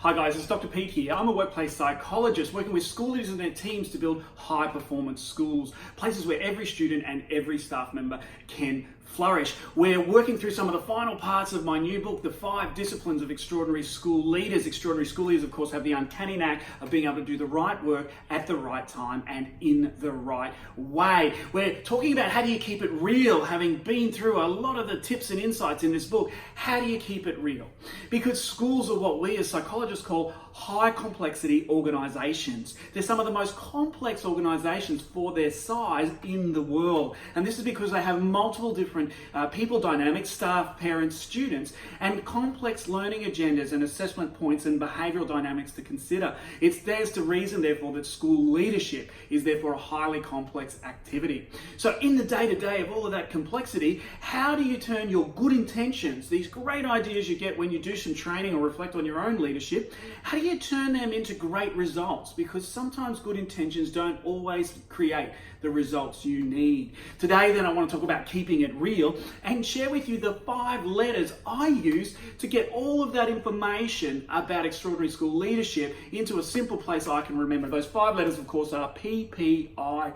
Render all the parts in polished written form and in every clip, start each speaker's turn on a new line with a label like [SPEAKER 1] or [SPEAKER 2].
[SPEAKER 1] Hi guys, it's Dr. Pete here. I'm a workplace psychologist working with school leaders and their teams to build high performance schools, places where every student and every staff member can flourish. We're working through some of the final parts of my new book, The 5 Disciplines of Extraordinary School Leaders. Extraordinary school leaders, of course, have the uncanny knack of being able to do the right work at the right time and in the right way. We're talking about how do you keep it real, having been through a lot of the tips and insights in this book. How do you keep it real? Because schools are what we as psychologists call high complexity organizations. They're some of the most complex organizations for their size in the world. And this is because they have multiple different people dynamics, staff, parents, students, and complex learning agendas and assessment points and behavioral dynamics to consider. There's the reason, therefore, that school leadership is therefore a highly complex activity. So in the day-to-day of all of that complexity, how do you turn your good intentions, these great ideas you get when you do some training or reflect on your own leadership, how do you turn them into great results? Because sometimes good intentions don't always create the results you need. Today then I want to talk about keeping it real and share with you the 5 letters I use to get all of that information about extraordinary school leadership into a simple place I can remember. Those 5 letters, of course, are PPIRR.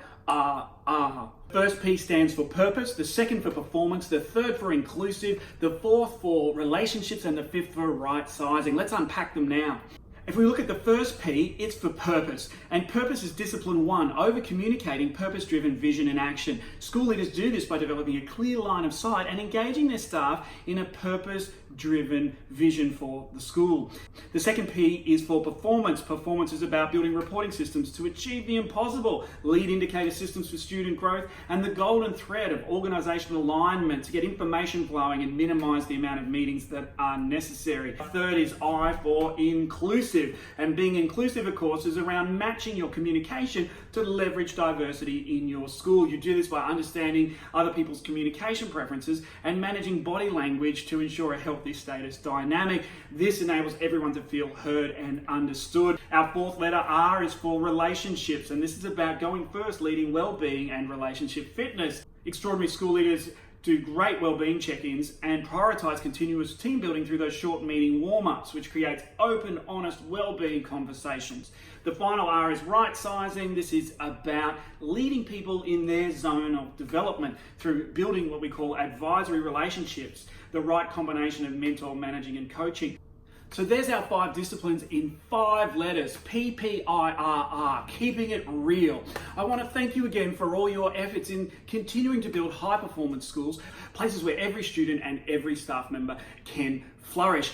[SPEAKER 1] First P stands for purpose, the second for performance, the third for inclusive, the fourth for relationships, and the fifth for right sizing. Let's unpack them now. If we look at the first P, it's for purpose. And purpose is discipline 1, over communicating purpose-driven vision and action. School leaders do this by developing a clear line of sight and engaging their staff in a purpose-driven vision for the school. The second P is for performance. Performance is about building reporting systems to achieve the impossible, lead indicator systems for student growth, and the golden thread of organizational alignment to get information flowing and minimize the amount of meetings that are necessary. Third is I for inclusive. And being inclusive, of course, is around matching your communication to leverage diversity in your school. You do this by understanding other people's communication preferences and managing body language to ensure a healthy status dynamic. This enables everyone to feel heard and understood. Our fourth letter, R, is for relationships, and this is about going first, leading well-being and relationship fitness. Extraordinary school leaders do great well-being check-ins and prioritize continuous team building through those short meeting warm-ups, which creates open, honest, well-being conversations. The final R is right sizing. This is about leading people in their zone of development through building what we call advisory relationships, the right combination of mentor, managing, and coaching. So there's our 5 disciplines in 5 letters, PPIRR, keeping it real. I want to thank you again for all your efforts in continuing to build high performance schools, places where every student and every staff member can flourish.